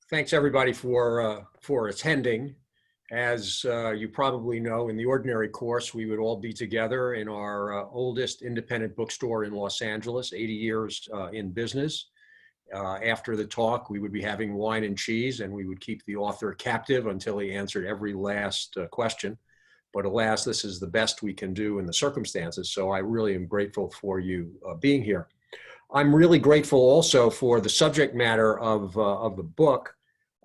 Thanks everybody for attending. As you probably know, in the ordinary course, we would all be together in our oldest independent bookstore in Los Angeles, 80 years in business. After the talk, we would be having wine and cheese, and we would keep the author captive until he answered every last question. But alas, this is the best we can do in the circumstances, so I really am grateful for you being here. I'm really grateful also for the subject matter of the book,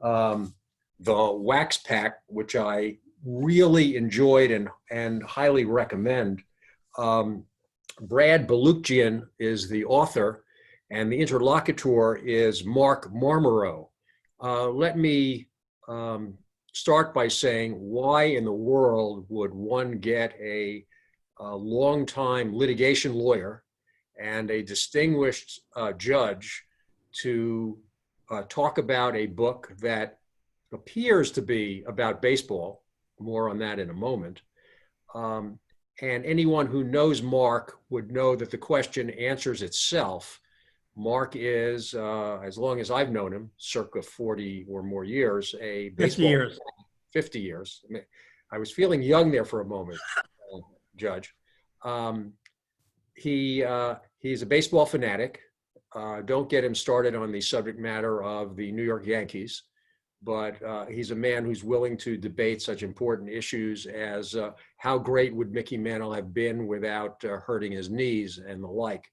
the Wax Pack, which I really enjoyed and highly recommend. Brad Balukjian is the author, and the interlocutor is Marc Marmaro. Let me start by saying, why in the world would one get a longtime litigation lawyer and a distinguished judge to talk about a book that appears to be about baseball? More on that in a moment. And anyone who knows Marc would know that the question answers itself. Marc is, as long as I've known him, circa 40 or more years, a baseball 50 years. 50 years. I was feeling young there for a moment, Judge. He's a baseball fanatic. Don't get him started on the subject matter of the New York Yankees, but he's a man who's willing to debate such important issues as how great would Mickey Mantle have been without hurting his knees and the like.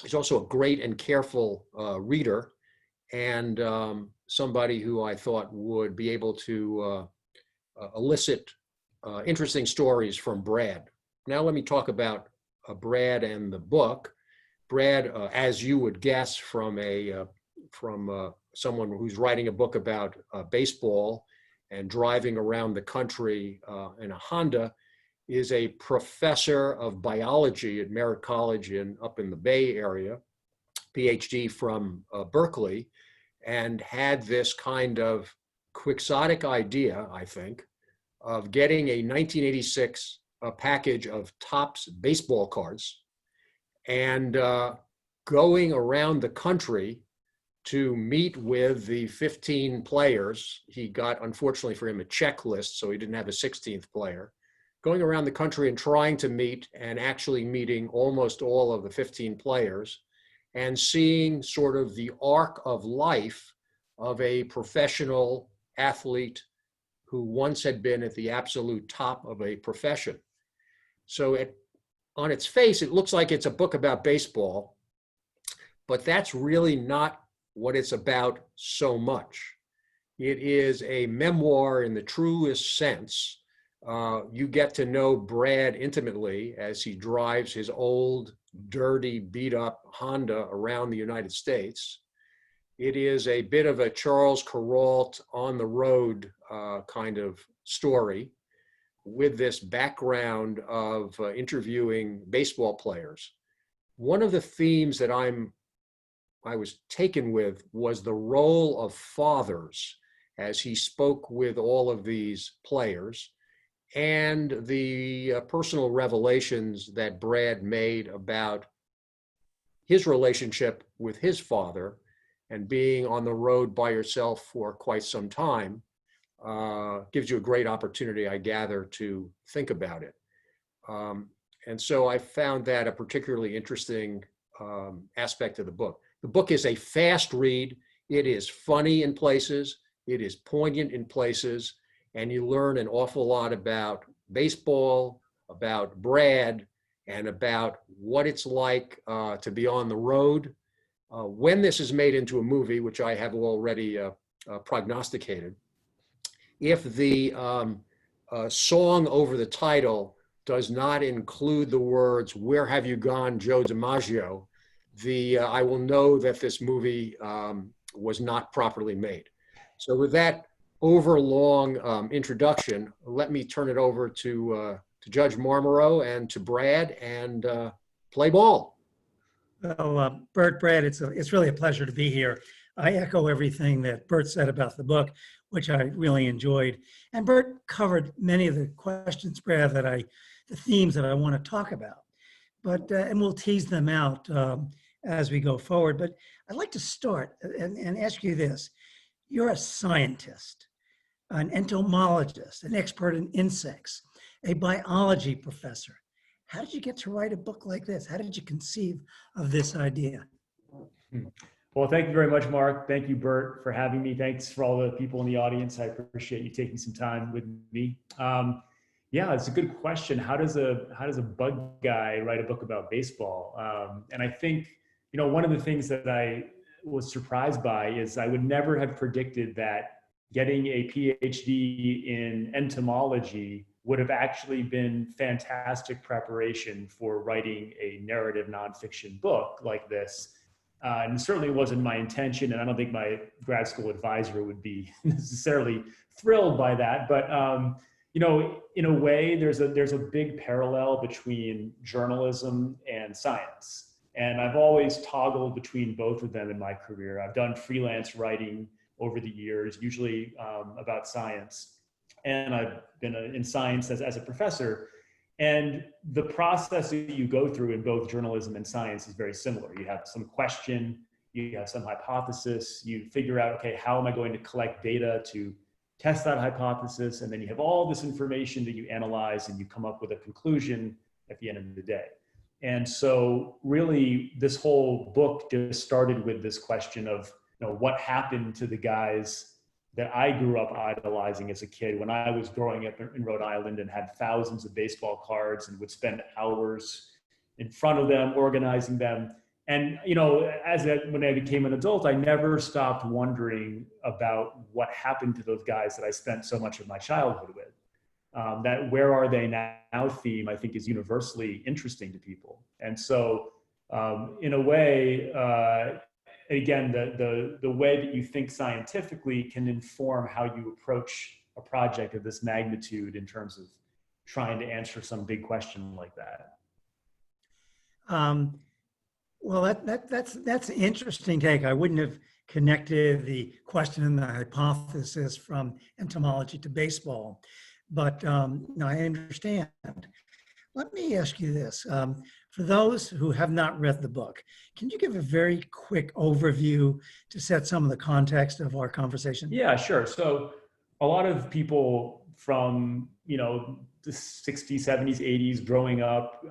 He's also a great and careful reader, and somebody who I thought would be able to elicit interesting stories from Brad. Now let me talk about Brad and the book. Brad, as you would guess from someone who's writing a book about baseball and driving around the country in a Honda, is a professor of biology at Merritt College up in the Bay Area, PhD from Berkeley, and had this kind of quixotic idea, I think, of getting a 1986 package of Topps baseball cards and going around the country to meet with the 15 players. He got, unfortunately for him, a checklist, so he didn't have a 16th player. Going around the country and trying to meet and actually meeting almost all of the 15 players and seeing sort of the arc of life of a professional athlete who once had been at the absolute top of a profession. So on its face, it looks like it's a book about baseball, but that's really not what it's about so much. It is a memoir in the truest sense. You get to know Brad intimately as he drives his old, dirty, beat-up Honda around the United States. It is a bit of a Charles Kuralt on the road kind of story, with this background of interviewing baseball players. One of the themes that I was taken with was the role of fathers as he spoke with all of these players, and the personal revelations that Brad made about his relationship with his father and being on the road by yourself for quite some time. Gives you a great opportunity, I gather, to think about it. And so I found that a particularly interesting aspect of the book. The book is a fast read. It is funny in places. It is poignant in places. And you learn an awful lot about baseball, about Brad, and about what it's like to be on the road. When this is made into a movie, which I have already prognosticated, if the song over the title does not include the words, "Where have you gone, Joe DiMaggio?" I will know that this movie was not properly made. So with that overlong introduction, let me turn it over to Judge Marmaro and to Brad, and play ball. Well, Bert, Brad, it's really a pleasure to be here. I echo everything that Bert said about the book, which I really enjoyed. And Bert covered many of the questions, Brad, the themes that I want to talk about. But, and we'll tease them out as we go forward. But I'd like to start and ask you this. You're a scientist, an entomologist, an expert in insects, a biology professor. How did you get to write a book like this? How did you conceive of this idea? Well, thank you very much, Mark. Thank you, Bert, for having me. Thanks for all the people in the audience. I appreciate you taking some time with me. Yeah, it's a good question. How does a bug guy write a book about baseball? And I think, one of the things that I was surprised by is I would never have predicted that getting a PhD in entomology would have actually been fantastic preparation for writing a narrative nonfiction book like this. And it certainly wasn't my intention, and I don't think my grad school advisor would be necessarily thrilled by that. But in a way, there's a big parallel between journalism and science, and I've always toggled between both of them in my career. I've done freelance writing over the years, usually about science, and I've been in science as a professor. And the process that you go through in both journalism and science is very similar. You have some question, you have some hypothesis, you figure out, okay, how am I going to collect data to test that hypothesis? And then you have all this information that you analyze and you come up with a conclusion at the end of the day. And so really this whole book just started with this question of, what happened to the guys that I grew up idolizing as a kid when I was growing up in Rhode Island and had thousands of baseball cards and would spend hours in front of them, organizing them. And, when I became an adult, I never stopped wondering about what happened to those guys that I spent so much of my childhood with. That where are they now theme, I think, is universally interesting to people. And so in a way, again, the way that you think scientifically can inform how you approach a project of this magnitude in terms of trying to answer some big question like that. Well, that's an interesting take. I wouldn't have connected the question and the hypothesis from entomology to baseball, but now I understand. Let me ask you this. For those who have not read the book, can you give a very quick overview to set some of the context of our conversation? Yeah, sure. So a lot of people from, the 60s, 70s, 80s growing up,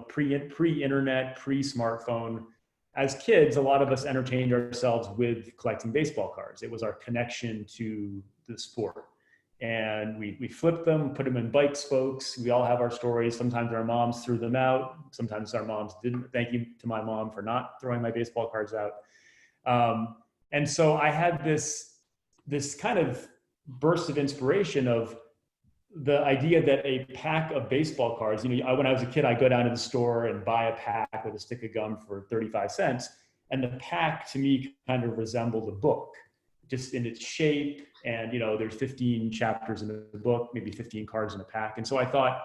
pre-internet, pre-smartphone, as kids, a lot of us entertained ourselves with collecting baseball cards. It was our connection to the sport. And we flipped them, put them in bike spokes. We all have our stories. Sometimes our moms threw them out. Sometimes our moms didn't. Thank you to my mom for not throwing my baseball cards out. And so I had this kind of burst of inspiration of the idea that a pack of baseball cards, when I was a kid, I'd go down to the store and buy a pack with a stick of gum for 35 cents. And the pack to me kind of resembled a book, just in its shape. And, there's 15 chapters in the book, maybe 15 cards in a pack. And so I thought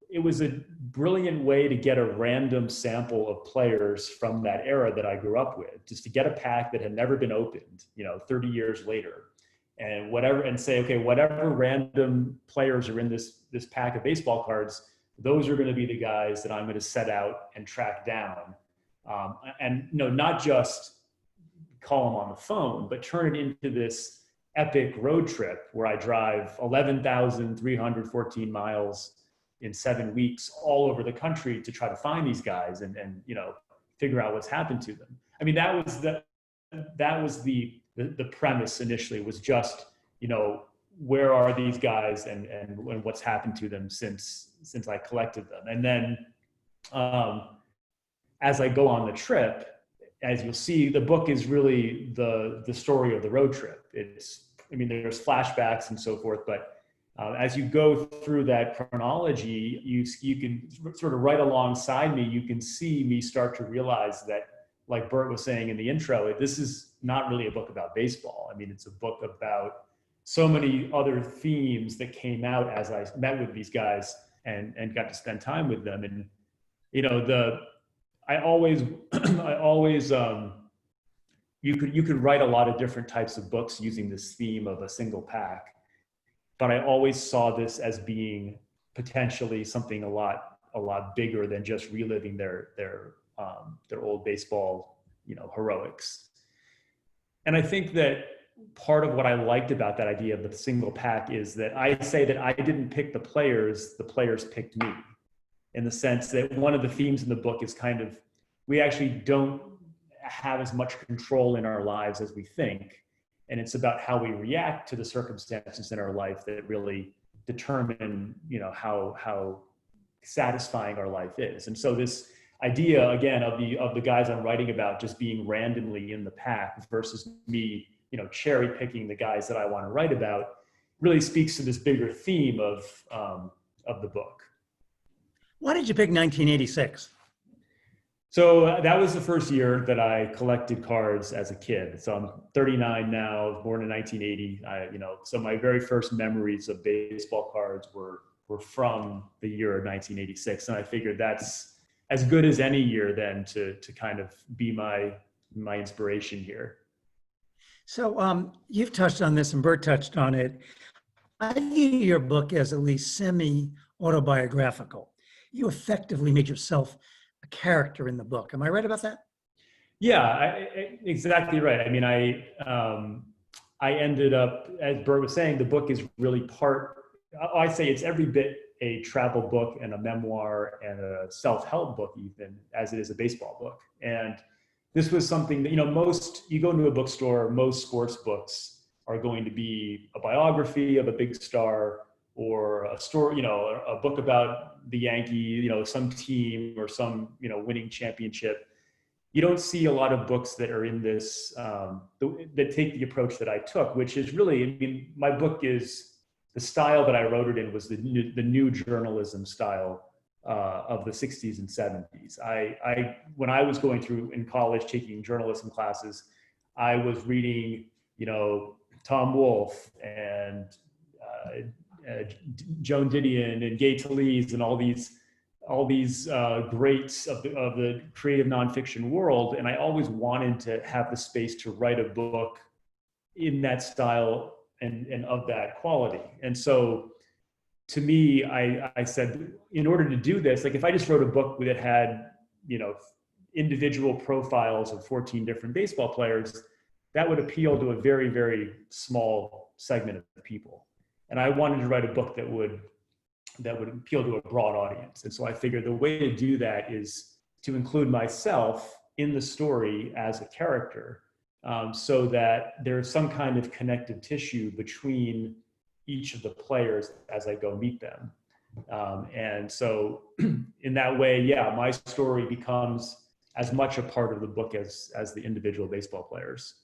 it was a brilliant way to get a random sample of players from that era that I grew up with, just to get a pack that had never been opened, 30 years later, and say, okay, whatever random players are in this pack of baseball cards, those are going to be the guys that I'm going to set out and track down. And not just call them on the phone, but turn it into this epic road trip where I drive 11,314 miles in 7 weeks all over the country to try to find these guys and figure out what's happened to them. I mean, that was the premise initially, was just, where are these guys and what's happened to them since I collected them. And then as I go on the trip, as you'll see, the book is really the story of the road trip. There's flashbacks and so forth, but as you go through that chronology, you can sort of right alongside me, you can see me start to realize that, like Bert was saying in the intro, this is not really a book about baseball. It's a book about so many other themes that came out as I met with these guys and got to spend time with them. And, I always, you could write a lot of different types of books using this theme of a single pack, but I always saw this as being potentially something a lot bigger than just reliving their old baseball heroics. And I think that part of what I liked about that idea of the single pack is that I say that I didn't pick the players picked me, in the sense that one of the themes in the book is kind of, we actually don't have as much control in our lives as we think. And it's about how we react to the circumstances in our life that really determine, how satisfying our life is. And so this idea, again, of the guys I'm writing about just being randomly in the pack versus me, cherry picking the guys that I want to write about, really speaks to this bigger theme of the book. Why did you pick 1986? So that was the first year that I collected cards as a kid. So I'm 39 now, born in 1980. So my very first memories of baseball cards were from the year of 1986. And I figured that's as good as any year then to kind of be my inspiration here. So you've touched on this and Bert touched on it. I view your book as at least semi-autobiographical. You effectively made yourself a character in the book. Am I right about that? Yeah, exactly right. I mean, I ended up, as Bert was saying, the book is really I say it's every bit a travel book and a memoir and a self-help book, even as it is a baseball book. And this was something that, you go into a bookstore, most sports books are going to be a biography of a big star or a story, a book about the Yankee, some team or some, winning championship. You don't see a lot of books that are in this, that take the approach that I took, which is really, my book is, the style that I wrote it in was the new journalism style of the 60s and 70s. When I was going through in college taking journalism classes, I was reading, Tom Wolfe and Joan Didion and Gay Talese and all these greats of the creative nonfiction world. And I always wanted to have the space to write a book in that style and of that quality. And so to me, I said, in order to do this, like if I just wrote a book that had, individual profiles of 14 different baseball players, that would appeal to a very, very small segment of people. And I wanted to write a book that would appeal to a broad audience. And so I figured the way to do that is to include myself in the story as a character, so that there's some kind of connective tissue between each of the players as I go meet them. And so in that way, yeah, my story becomes as much a part of the book as the individual baseball players.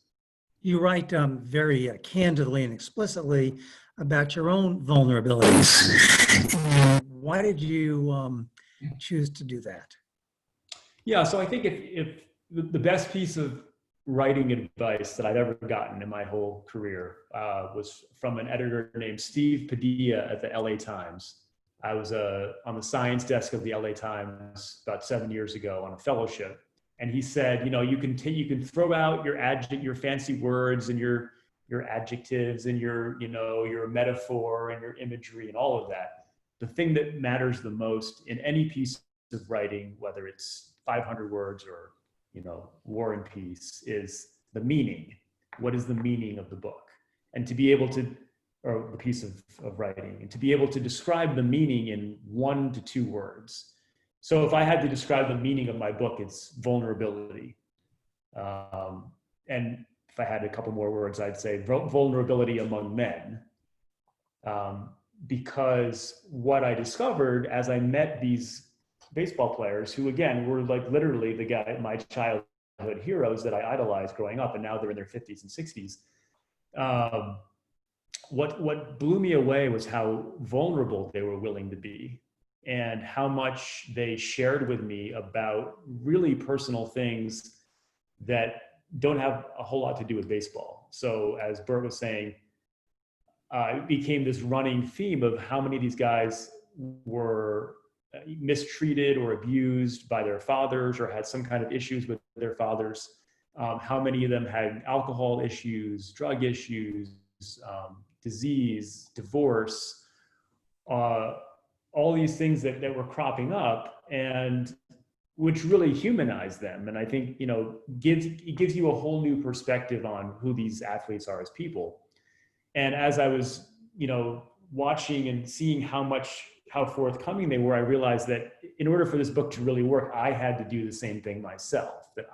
You write very candidly and explicitly about your own vulnerabilities. Why did you choose to do that? Yeah, so I think if the best piece of writing advice that I've ever gotten in my whole career was from an editor named Steve Padilla at the LA Times. I was on the science desk of the LA Times about 7 years ago on a fellowship. And he said, you can throw out your fancy words and your adjectives and your metaphor and your imagery and all of that. The thing that matters the most in any piece of writing, whether it's 500 words or War and Peace, is the meaning. What is the meaning of the book? And to be able to, or the piece of writing, and to be able to describe the meaning in 1 to 2 words. So if I had to describe the meaning of my book, it's vulnerability. And if I had a couple more words, I'd say vulnerability among men. Because what I discovered as I met these baseball players who, again, were like literally my childhood heroes that I idolized growing up, and now they're in their 50s and 60s. What blew me away was how vulnerable they were willing to be, and how much they shared with me about really personal things that don't have a whole lot to do with baseball. So as Bert was saying, it became this running theme of how many of these guys were mistreated or abused by their fathers or had some kind of issues with their fathers. How many of them had alcohol issues, drug issues, disease, divorce, all these things that were cropping up. And which really humanize them. And I think, it gives you a whole new perspective on who these athletes are as people. And as I was, watching and seeing how forthcoming they were, I realized that in order for this book to really work, I had to do the same thing myself. That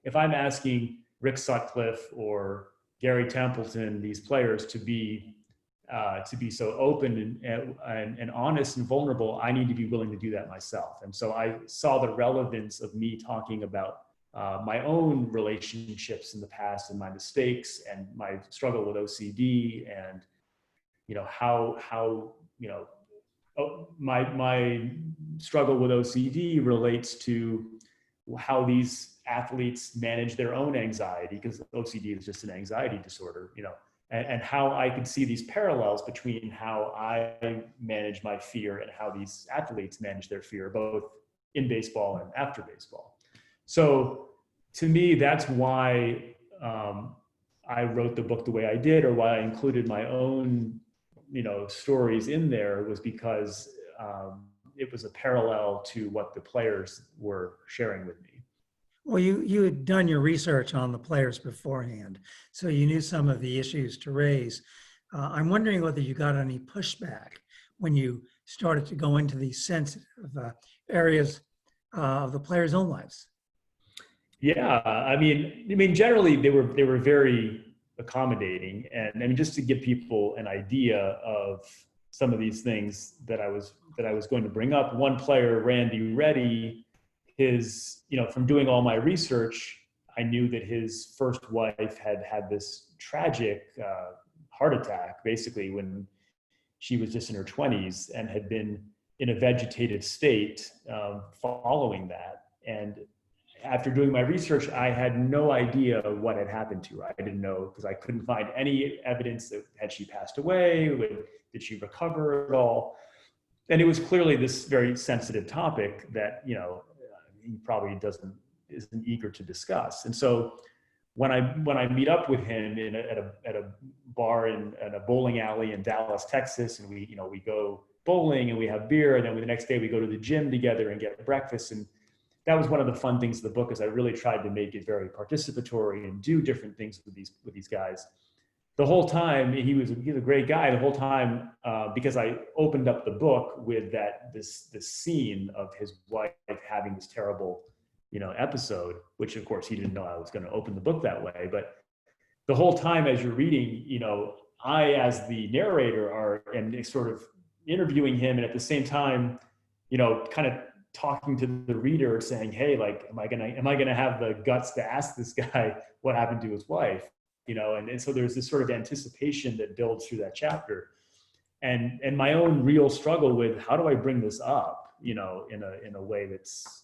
if I'm asking Rick Sutcliffe or Gary Templeton, these players, to be so open and honest and vulnerable, I need to be willing to do that myself. And so I saw the relevance of me talking about my own relationships in the past and my mistakes and my struggle with OCD, and how my struggle with OCD relates to how these athletes manage their own anxiety, because OCD is just an anxiety disorder, and how I could see these parallels between how I manage my fear and how these athletes manage their fear, both in baseball and after baseball. So to me, that's why I wrote the book the way I did, or why I included my own stories in there, was because it was a parallel to what the players were sharing with me. Well, you had done your research on the players beforehand, so you knew some of the issues to raise. I'm wondering whether you got any pushback when you started to go into these sensitive areas of the players' own lives. Yeah, I mean, generally they were very accommodating, and I mean, just to give people an idea of some of these things that I was going to bring up. One player, Randy Reddy, from doing all my research, I knew that his first wife had this tragic heart attack, basically when she was just in her 20s, and had been in a vegetative state following that. And after doing my research, I had no idea what had happened to her. I didn't know, because I couldn't find any evidence that had she passed away, did she recover at all? And it was clearly this very sensitive topic that, he probably isn't eager to discuss. And so when I meet up with him at a bar in a bowling alley in Dallas, Texas, and we go bowling and we have beer, and then the next day we go to the gym together and get breakfast. And that was one of the fun things of the book, is I really tried to make it very participatory and do different things with these guys. The whole time, he was a great guy. The whole time, because I opened up the book with this scene of his wife having this terrible, episode, which of course he didn't know I was going to open the book that way. But the whole time as you're reading, I, as the narrator, am sort of interviewing him, and at the same time, kind of talking to the reader, saying, hey, like, am I gonna have the guts to ask this guy what happened to his wife? And so there's this sort of anticipation that builds through that chapter, and my own real struggle with how do I bring this up, in a way that's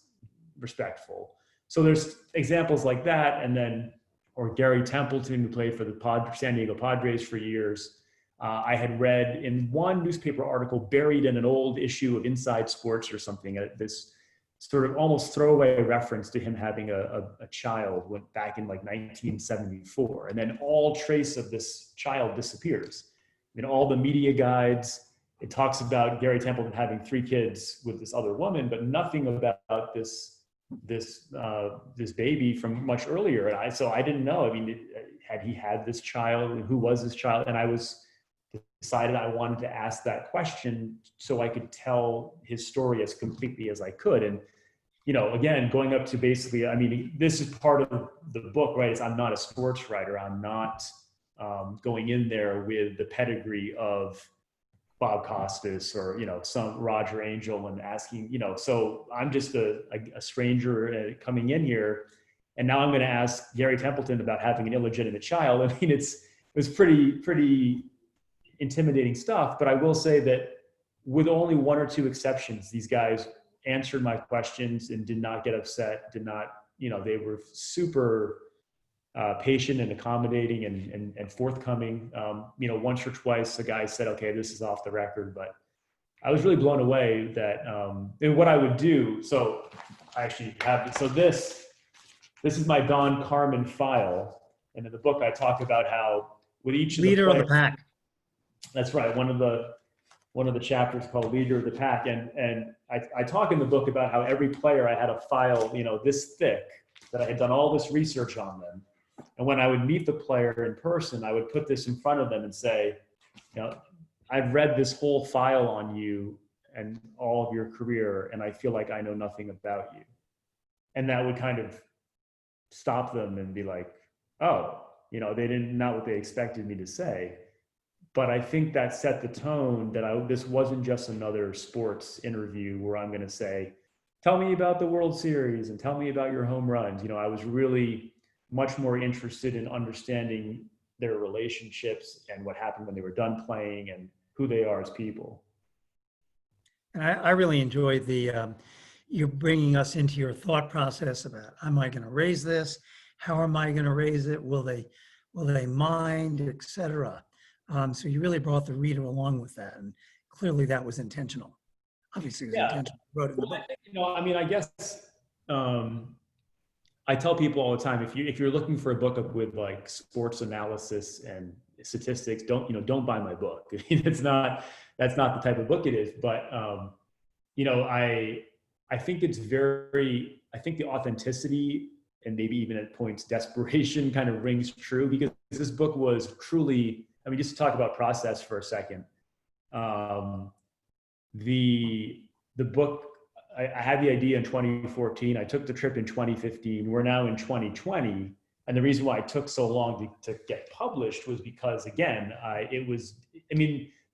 respectful. So there's examples like that, or Gary Templeton, who played for the San Diego Padres for years. I had read in one newspaper article, buried in an old issue of Inside Sports or something, this sort of almost throwaway reference to him having a child, went back in like 1974. And then all trace of this child disappears. All the media guides, it talks about Gary Templeton having 3 kids with this other woman, but nothing about this baby from much earlier. And so I didn't know, had he had this child, and who was this child? And I decided I wanted to ask that question so I could tell his story as completely as I could. And, again, going up to basically, this is part of the book, right? I'm not a sports writer. I'm not going in there with the pedigree of Bob Costas or, some Roger Angel and asking, so I'm just a stranger coming in here. And now I'm going to ask Gary Templeton about having an illegitimate child. It was pretty intimidating stuff, but I will say that with only 1 or 2 exceptions, these guys answered my questions and did not get upset, they were super patient and accommodating and forthcoming. Once or twice a guy said, okay, this is off the record, but I was really blown away that, and what I would do. So I actually have, this is my Don Carman file. And in the book, I talk about how with each of the Leader players, of the pack. that's right. One of the one of the chapters called Leader of the Pack. And I talk in the book about how every player I had a file, this thick, that I had done all this research on them. And when I would meet the player in person, I would put this in front of them and say, I've read this whole file on you and all of your career, and I feel like I know nothing about you. And that would kind of stop them and be like, oh, they didn't, not what they expected me to say. But I think that set the tone that this wasn't just another sports interview where I'm going to say, tell me about the World Series and tell me about your home runs. I was really much more interested in understanding their relationships and what happened when they were done playing and who they are as people. And I really enjoyed you bringing us into your thought process about, am I going to raise this? How am I going to raise it? Will they mind, et cetera? So you really brought the reader along with that. And clearly that was intentional. Obviously it was intentional. Wrote it in the book. I guess I tell people all the time, if you're looking for a book with like sports analysis and statistics, don't buy my book. That's not the type of book it is. But I think it's I think the authenticity and maybe even at points desperation kind of rings true, because this book was truly, just to talk about process for a second. The book, I had the idea in 2014. I took the trip in 2015. We're now in 2020. And the reason why it took so long to get published was because, again,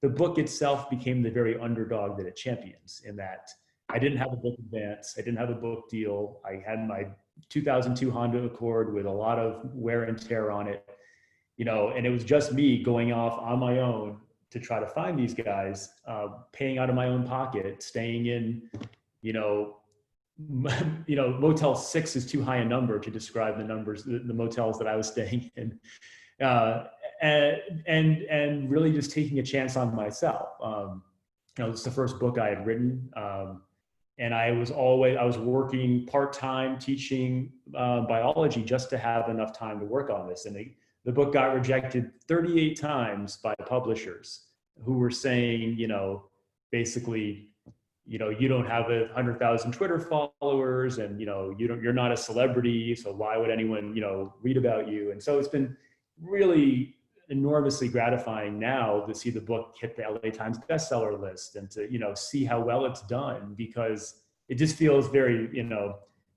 the book itself became the very underdog that it champions, in that I didn't have a book advance. I didn't have a book deal. I had my 2002 Honda Accord with a lot of wear and tear on it, and it was just me going off on my own to try to find these guys, paying out of my own pocket, staying in, Motel 6 is too high a number to describe the motels that I was staying in, and really just taking a chance on myself. It's the first book I had written. And I was working part-time teaching biology just to have enough time to work on this. And the book got rejected 38 times by publishers who were saying, basically, you don't have 100,000 Twitter followers, and you're not a celebrity, so why would anyone read about you? And so it's been really enormously gratifying now to see the book hit the LA Times bestseller list and to see how well it's done, because it just feels very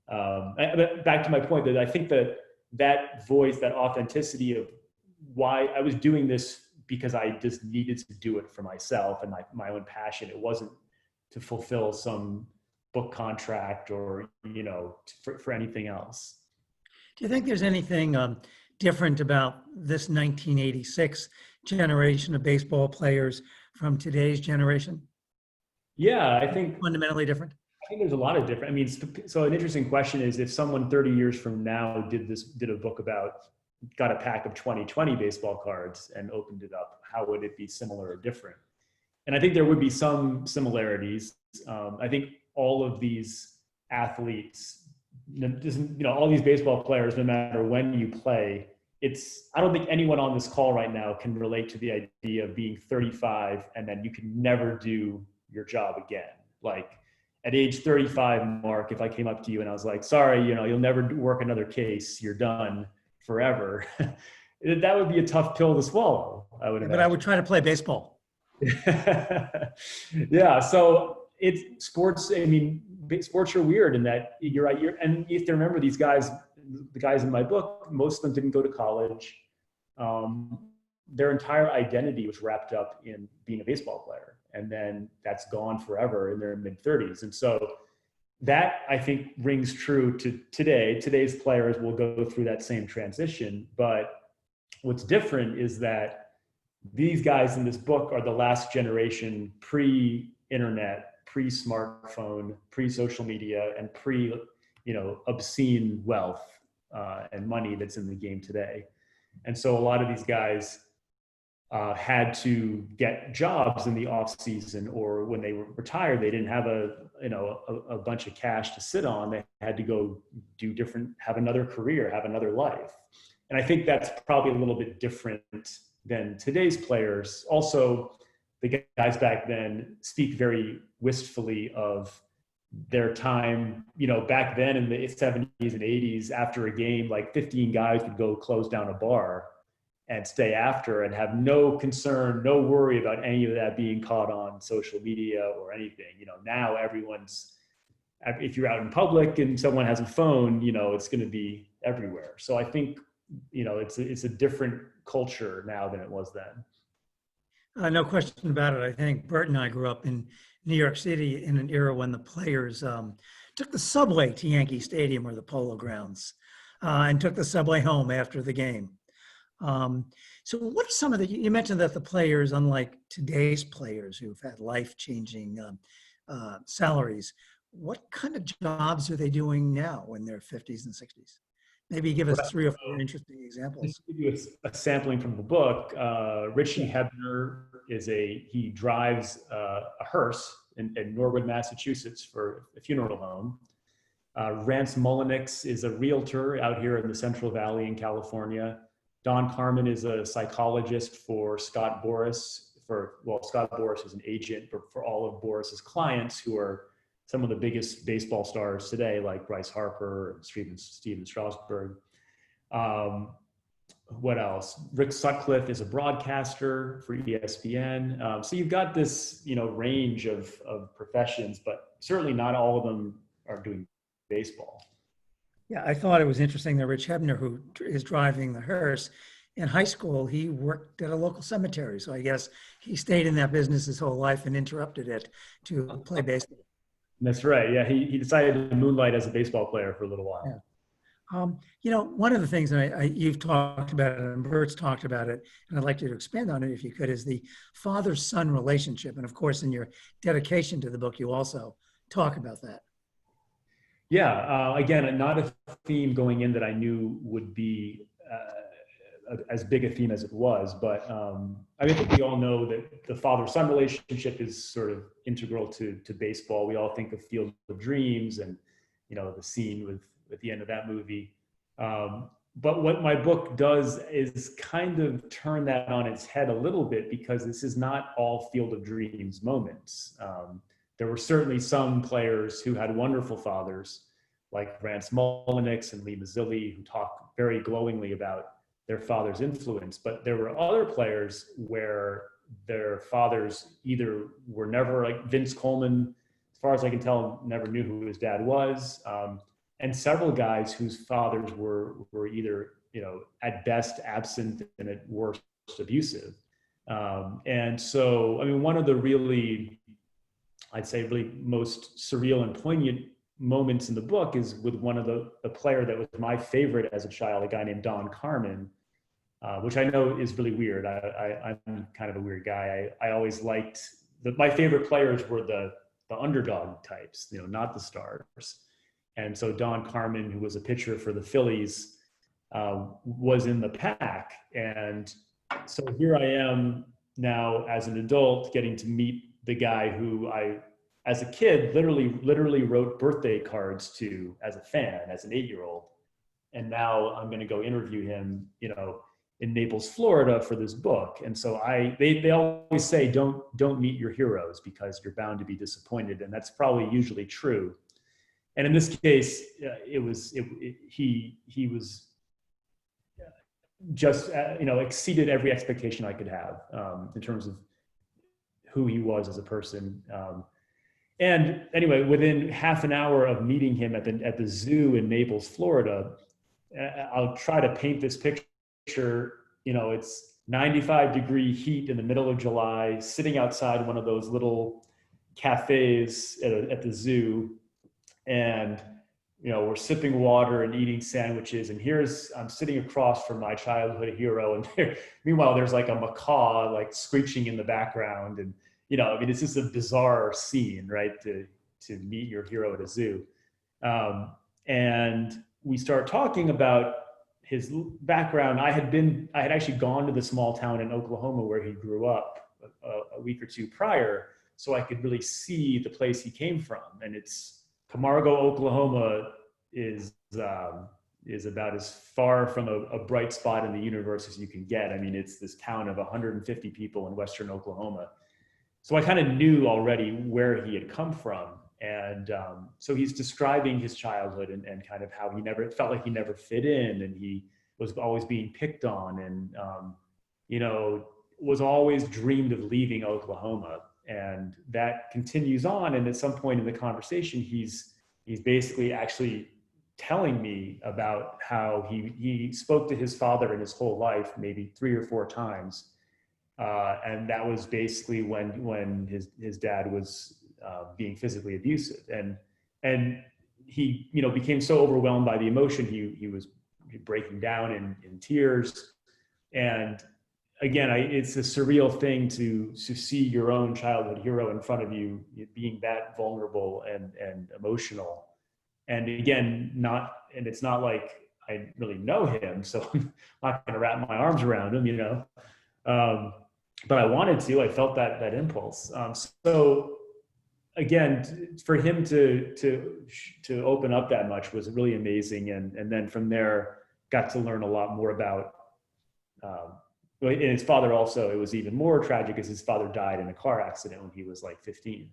back to my point that I think that voice, that authenticity of why I was doing this, because I just needed to do it for myself and my own passion. It wasn't to fulfill some book contract or for anything else. Do you think there's anything different about this 1986 generation of baseball players from today's generation? Yeah, I think fundamentally different. I think there's a lot of different. So an interesting question is, if someone 30 years from now did a book got a pack of 2020 baseball cards and opened it up, how would it be similar or different? And I think there would be some similarities. I think all of these athletes, all these baseball players, no matter when you play, I don't think anyone on this call right now can relate to the idea of being 35 and then you can never do your job again. Like at age 35, Mark, if I came up to you and I was like, sorry, you'll never work another case, you're done forever. That would be a tough pill to swallow, I would imagine. But I would try to play baseball. Yeah, so sports are weird in that you're right. And you have to remember the guys in my book, most of them didn't go to college. Their entire identity was wrapped up in being a baseball player. And then that's gone forever in their mid-30s. And so that, I think, rings true to today. Today's players will go through that same transition. But what's different is that these guys in this book are the last generation pre-internet, pre-smartphone, pre-social media, and obscene wealth and money that's in the game today. And so a lot of these guys had to get jobs in the off season, or when they were retired, they didn't have a bunch of cash to sit on. They had to go have another career, have another life. And I think that's probably a little bit different than today's players. Also, the guys back then speak very wistfully of their time, back then in the 70s and 80s, after a game, like 15 guys would go close down a bar and stay after and have no concern, no worry about any of that being caught on social media or anything. Now everyone's, if you're out in public and someone has a phone, it's going to be everywhere. So I think, it's a different culture now than it was then. No question about it. I think Bert and I grew up in New York City in an era when the players took the subway to Yankee Stadium or the Polo Grounds and took the subway home after the game. So what are some of you mentioned that the players, unlike today's players who've had life-changing salaries, what kind of jobs are they doing now in their 50s and 60s? Maybe give us 3 or 4 interesting examples. Just to give you a sampling from the book, Richie Hebner he drives a hearse in Norwood, Massachusetts for a funeral home. Rance Mullenix is a realtor out here in the Central Valley in California. Don Carman is a psychologist for Scott Boras. Scott Boras is an agent for all of Boras's clients, who are some of the biggest baseball stars today, like Bryce Harper, Steven Strasburg. What else? Rick Sutcliffe is a broadcaster for ESPN. So you've got this, range of professions, but certainly not all of them are doing baseball. Yeah, I thought it was interesting that Rich Hebner, who is driving the hearse, in high school, he worked at a local cemetery. So I guess he stayed in that business his whole life and interrupted it to play baseball. That's right. Yeah, he decided to moonlight as a baseball player for a little while. Yeah. One of the things that you've talked about it and Bert's talked about it, and I'd like you to expand on it if you could, is the father-son relationship. And of course, in your dedication to the book, you also talk about that. Yeah, again, not a theme going in that I knew would be as big a theme as it was, but I think we all know that the father-son relationship is sort of integral to baseball. We all think of Field of Dreams and, the scene at the end of that movie. But what my book does is kind of turn that on its head a little bit, because this is not all Field of Dreams moments. There were certainly some players who had wonderful fathers, like Rance Mullenix and Lee Mazzilli, who talk very glowingly about their father's influence. But there were other players where their fathers either were never, like Vince Coleman, as far as I can tell, never knew who his dad was. And several guys whose fathers were either, at best absent and at worst abusive. And so, one of the really, I'd say really most surreal and poignant moments in the book is with one of the player that was my favorite as a child, a guy named Don Carman, which I know is really weird. I'm kind of a weird guy. I always liked, my favorite players were the underdog types, not the stars. And so Don Carman, who was a pitcher for the Phillies, was in the pack. And so here I am now as an adult getting to meet the guy who I, as a kid, literally wrote birthday cards to as a fan, as an 8-year-old. And now I'm going to go interview him, in Naples, Florida for this book. And so they always say, don't meet your heroes because you're bound to be disappointed. And that's probably usually true. And in this case, he was just, exceeded every expectation I could have in terms of who he was as a person. And anyway, within half an hour of meeting him at the zoo in Naples, Florida, I'll try to paint this picture. It's 95-degree heat in the middle of July, sitting outside one of those little cafes at the zoo. And, we're sipping water and eating sandwiches. And I'm sitting across from my childhood hero. And meanwhile, there's like a macaw, like screeching in the background. And, it's just a bizarre scene, right? To meet your hero at a zoo. And we start talking about his background. I had actually gone to the small town in Oklahoma where he grew up a week or two prior, so I could really see the place he came from. And Camargo, Oklahoma is about as far from a bright spot in the universe as you can get. It's this town of 150 people in western Oklahoma. so I kind of knew already where he had come from. And so he's describing his childhood and kind of how he never, it felt like he never fit in, and he was always being picked on, and, you know, was always dreamed of leaving Oklahoma. And that continues on. And at some point in the conversation, he's basically actually telling me about how he spoke to his father in his whole life, maybe 3 or 4 times. And that was basically when his dad was being physically abusive, and he, you know, became so overwhelmed by the emotion, he was breaking down in tears. And again, it's a surreal thing to see your own childhood hero in front of you being that vulnerable and emotional. And again, it's not like I really know him, so I'm not going to wrap my arms around him, you know. But I wanted to. I felt that impulse. So again, for him to open up that much was really amazing. And then from there, got to learn a lot more about. And his father also. It was even more tragic because his father died in a car accident when he was like 15.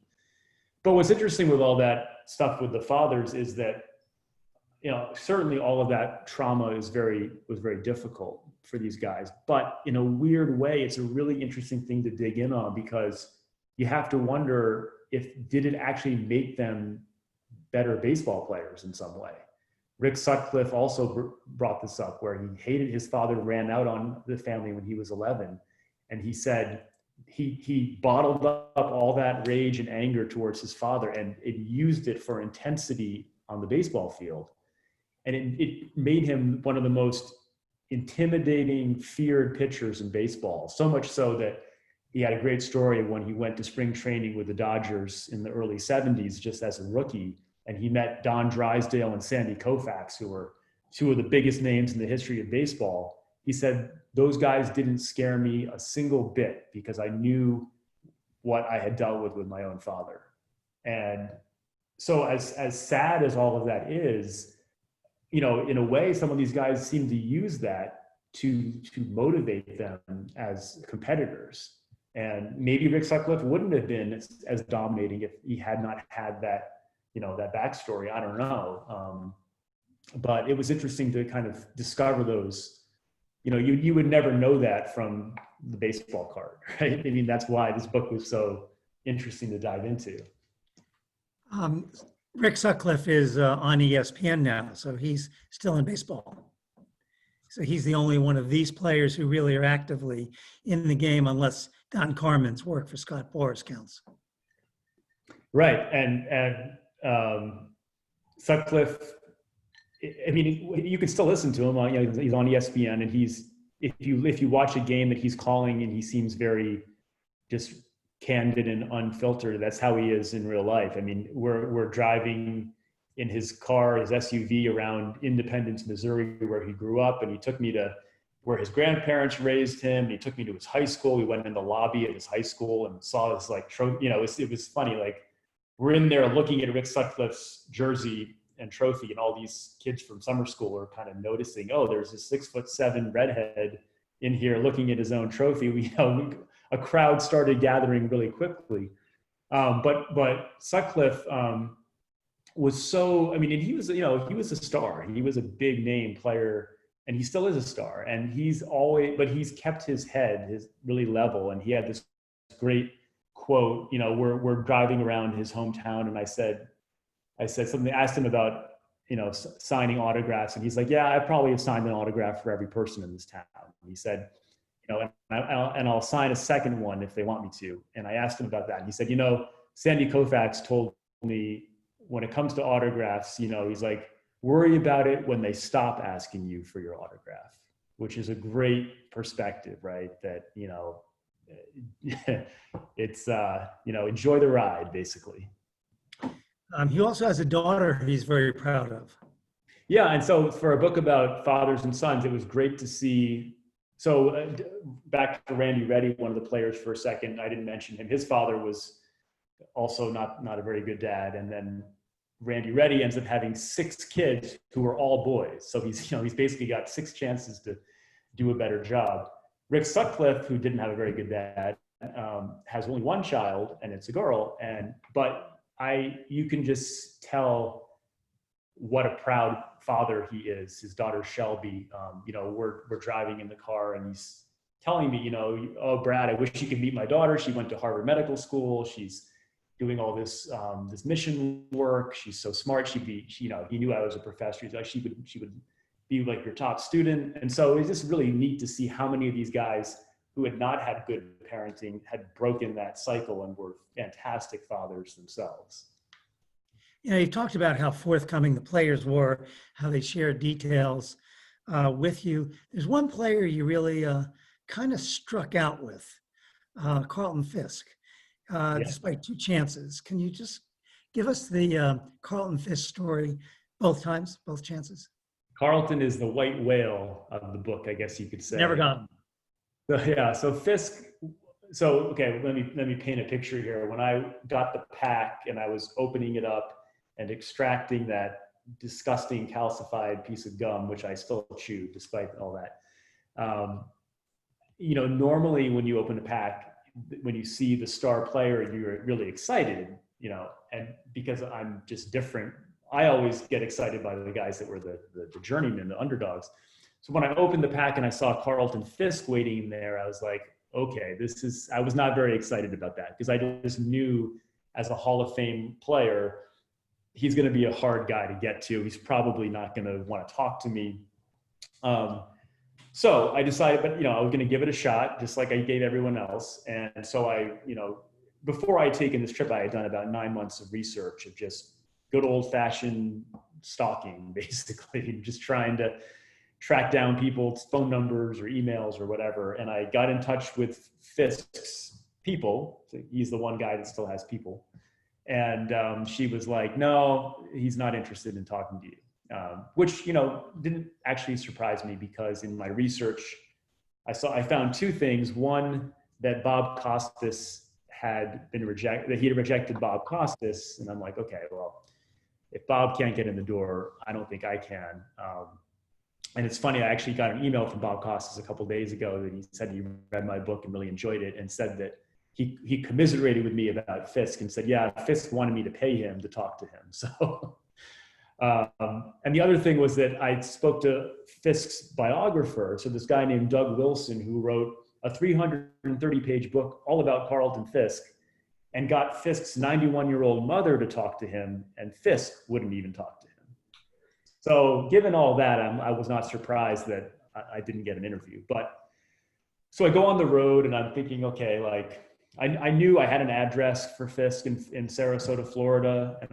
But what's interesting with all that stuff with the fathers is that, you know, certainly all of that trauma was very difficult for these guys. But in a weird way, it's a really interesting thing to dig in on, because you have to wonder did it actually make them better baseball players in some way? Rick Sutcliffe also brought this up, where he hated his father, ran out on the family when he was 11. And he said he bottled up all that rage and anger towards his father and it used it for intensity on the baseball field. And it made him one of the most intimidating, feared pitchers in baseball. So much so that he had a great story when he went to spring training with the Dodgers in the early 70s, just as a rookie. And he met Don Drysdale and Sandy Koufax, who were 2 of the biggest names in the history of baseball. He said, those guys didn't scare me a single bit because I knew what I had dealt with my own father. And so as sad as all of that is, you know, in a way, some of these guys seem to use that to motivate them as competitors. And maybe Rick Sutcliffe wouldn't have been as dominating if he had not had that, you know, that backstory. I don't know. But it was interesting to kind of discover those, you know, you would never know that from the baseball card, right? I mean, that's why this book was so interesting to dive into. Rick Sutcliffe is on ESPN now, so he's still in baseball. So he's the only one of these players who really are actively in the game, unless Don Carman's work for Scott Boras counts. Right, and Sutcliffe, I mean, you can still listen to him. You know, he's on ESPN, and if you watch a game that he's calling, and he seems very just candid and unfiltered. That's how he is in real life. I mean, we're driving in his car, his SUV, around Independence, Missouri, where he grew up, and he took me to where his grandparents raised him. And he took me to his high school. We went in the lobby at his high school and saw this, like, you know, it was funny. Like, we're in there looking at Rick Sutcliffe's jersey and trophy, and all these kids from summer school are kind of noticing, oh, there's this 6'7" redhead in here looking at his own trophy. A crowd started gathering really quickly. But Sutcliffe was so, I mean, and he was, you know, he was a star. He was a big name player, and he still is a star. And he's kept his head really level. And he had this great quote, you know, we're driving around his hometown, and I said something, asked him about, you know, signing autographs. And he's like, yeah, I probably have signed an autograph for every person in this town. And he said, you know, and I'll sign a second one if they want me to. And I asked him about that. And he said, you know, Sandy Koufax told me when it comes to autographs, you know, he's like, worry about it when they stop asking you for your autograph, which is a great perspective, right? That, you know, it's, you know, enjoy the ride, basically. He also has a daughter he's very proud of. Yeah, and so for a book about fathers and sons, it was great to see. So back to Randy Reddy, one of the players for a second, I didn't mention him. His father was also not a very good dad. And then Randy Reddy ends up having 6 kids who are all boys. So he's basically got 6 chances to do a better job. Rick Sutcliffe, who didn't have a very good dad, has only one child, and it's a girl. But you can just tell what a proud father he is. His daughter Shelby, we're driving in the car, and he's telling me, oh, Brad, I wish you could meet my daughter. She went to Harvard Medical School. She's doing all this this mission work. She's so smart. He knew I was a professor. He's like, she would be like your top student. And so it's just really neat to see how many of these guys who had not had good parenting had broken that cycle and were fantastic fathers themselves. You talked about how forthcoming the players were, how they shared details with you. There's one player you really kind of struck out with, Carlton Fisk, despite 2 chances. Can you just give us the Carlton Fisk story both times, both chances? Carlton is the white whale of the book, I guess you could say. Never gone. So Fisk. So okay, let me paint a picture here. When I got the pack and I was opening it up and extracting that disgusting calcified piece of gum, which I still chew despite all that. Normally when you open a pack, when you see the star player, you're really excited, and because I'm just different, I always get excited by the guys that were the journeymen, the underdogs. So when I opened the pack and I saw Carlton Fisk waiting there, I was like, okay, I was not very excited about that, because I just knew as a Hall of Fame player, he's going to be a hard guy to get to. He's probably not going to want to talk to me. So I decided, but I was going to give it a shot, just like I gave everyone else. And so before I had taken this trip, I had done about 9 months of research of just good old fashioned stalking, basically, just trying to track down people's phone numbers or emails or whatever. And I got in touch with Fisk's people. So he's the one guy that still has people. And she was like, no, he's not interested in talking to you, which, didn't actually surprise me, because in my research, I found 2 things. One, that Bob Costas had been rejected, that he had rejected Bob Costas. And I'm like, okay, well, if Bob can't get in the door, I don't think I can. And it's funny, I actually got an email from Bob Costas a couple of days ago that he said he read my book and really enjoyed it, and said that he commiserated with me about Fisk and said, yeah, Fisk wanted me to pay him to talk to him. So, and the other thing was that I spoke to Fisk's biographer. So this guy named Doug Wilson, who wrote a 330-page book all about Carlton Fisk, and got Fisk's 91-year-old mother to talk to him, and Fisk wouldn't even talk to him. So given all that, I was not surprised that I didn't get an interview. But so I go on the road and I'm thinking, okay, like I knew I had an address for Fisk in Sarasota, Florida. And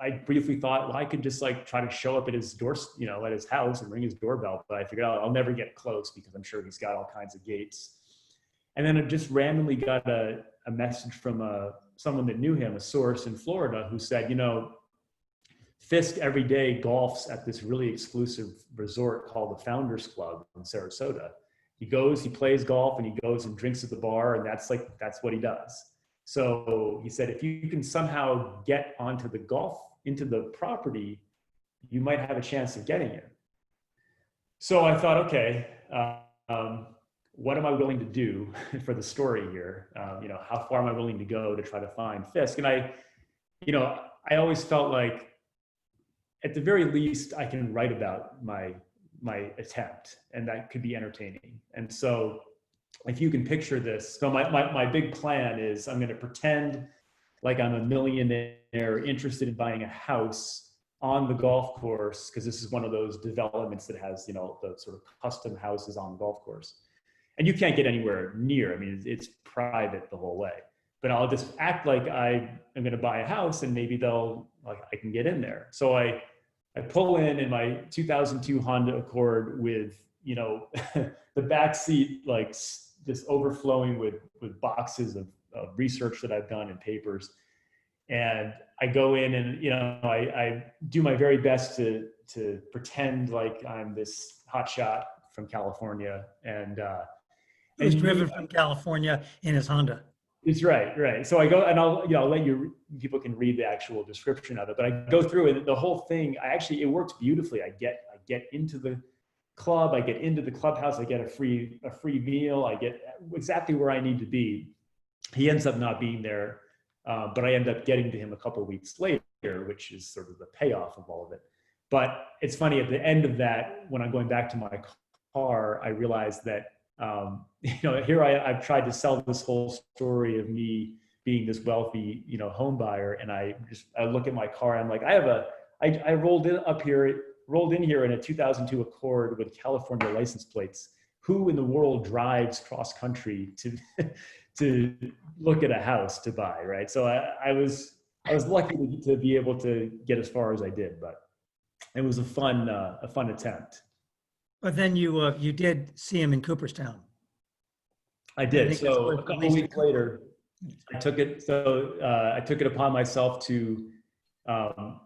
I briefly thought, well, I could just like try to show up at his door, at his house and ring his doorbell. But I figured out I'll never get close, because I'm sure he's got all kinds of gates. And then I just randomly got a message from someone that knew him, a source in Florida, who said, Fisk every day golfs at this really exclusive resort called the Founders Club in Sarasota. He goes, he plays golf, and he goes and drinks at the bar, and that's what he does. So he said, if you can somehow get into the property, you might have a chance of getting in. So I thought, okay, what am I willing to do for the story here? How far am I willing to go to try to find Fisk? And I always felt like, at the very least, I can write about my attempt, and that could be entertaining. And so if you can picture this, so my big plan is I'm going to pretend like I'm a millionaire interested in buying a house on the golf course, because this is one of those developments that has, the sort of custom houses on the golf course. And you can't get anywhere near, I mean, it's private the whole way. But I'll just act like I am going to buy a house, and maybe I can get in there. So I pull in my 2002 Honda Accord with, the back seat, like just overflowing with boxes of research that I've done and papers. And I go in and, I do my very best to pretend like I'm this hotshot from California. And He's driven from California in his Honda. It's right. So I go, and I'll let people can read the actual description of it, but I go through it. The whole thing, it works beautifully. I get into the club, I get into the clubhouse, I get a free meal, I get exactly where I need to be. he ends up not being there, but I end up getting to him a couple of weeks later, which is sort of the payoff of all of it. But it's funny, at the end of that, when I'm going back to my car, I realized that, here I've tried to sell this whole story of me being this wealthy, home buyer. And I look at my car, I'm like, I rolled in here in a 2002 Accord with California license plates. Who in the world drives cross country to look at a house to buy, right? So I was lucky to be able to get as far as I did, but it was a fun attempt. But then you did see him in Cooperstown. I did. So a couple weeks later, I took it upon myself to.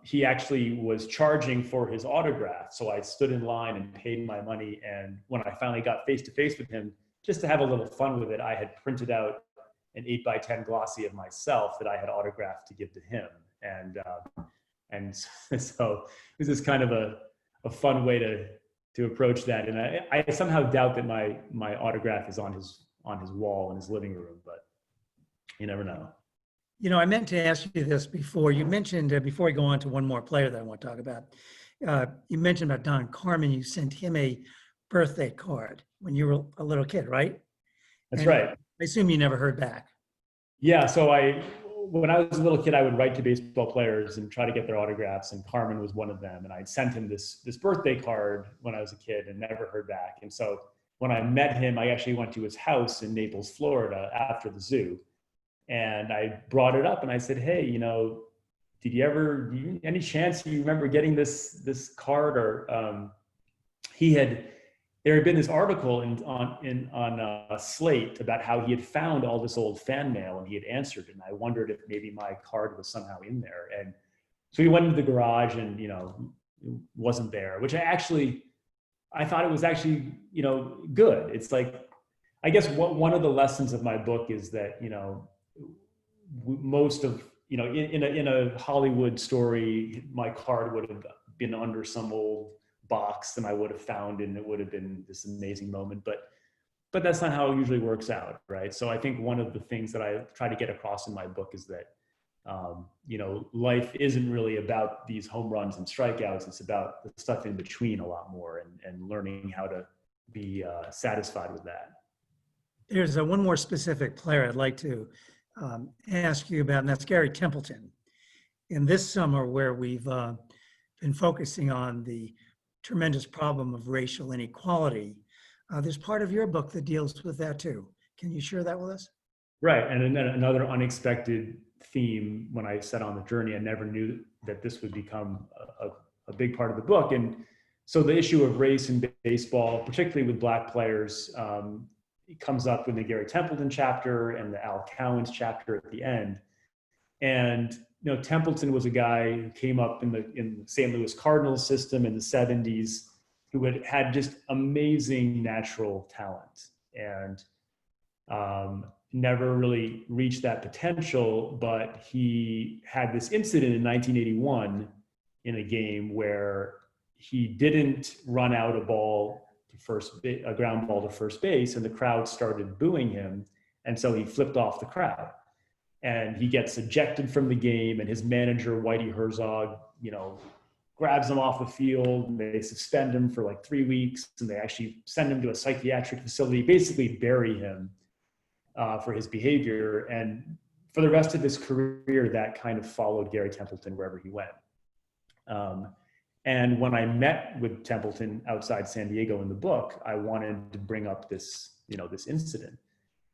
He actually was charging for his autograph, so I stood in line and paid my money. And when I finally got face to face with him, just to have a little fun with it, I had printed out an 8x10 glossy of myself that I had autographed to give to him. And so it was just kind of a fun way to approach that. And I somehow doubt that my autograph is on his wall in his living room, but you never know. I meant to ask you this before. You mentioned, before we go on to one more player that I want to talk about, you mentioned about Don Carman. You sent him a birthday card when you were a little kid, right? That's right. I assume you never heard back. Yeah, so when I was a little kid, I would write to baseball players and try to get their autographs, and Carman was one of them. And I'd sent him this birthday card when I was a kid and never heard back. And so when I met him, I actually went to his house in Naples, Florida after the zoo. And I brought it up and I said, hey, any chance you remember getting this card? Or there had been this article on Slate about how he had found all this old fan mail and he had answered it. And I wondered if maybe my card was somehow in there. And so he went into the garage and, it wasn't there, which I thought it was actually, good. It's like, I guess one of the lessons of my book is that, most of, in a Hollywood story, my card would have been under some old box and I would have found it and it would have been this amazing moment, but that's not how it usually works out, right? So I think one of the things that I try to get across in my book is that, life isn't really about these home runs and strikeouts. It's about the stuff in between a lot more and learning how to be satisfied with that. There's one more specific player I'd like to ask you about, and that's Gary Templeton. In this summer, where we've been focusing on the tremendous problem of racial inequality, there's part of your book that deals with that too. Can you share that with us? Right, and then another unexpected theme when I set on the journey, I never knew that this would become a big part of the book. And so the issue of race in baseball, particularly with Black players, it comes up in the Gary Templeton chapter and the Al Cowens chapter at the end. And Templeton was a guy who came up in the St. Louis Cardinals system in the 70s, who had just amazing natural talent and never really reached that potential. But he had this incident in 1981 in a game where he didn't run out a ground ball to first base, and the crowd started booing him. And so he flipped off the crowd and he gets ejected from the game, and his manager, Whitey Herzog, grabs him off the field, and they suspend him for like 3 weeks, and they actually send him to a psychiatric facility, basically bury him for his behavior. And for the rest of his career, that kind of followed Gary Templeton wherever he went. And when I met with Templeton outside San Diego in the book, I wanted to bring up this incident.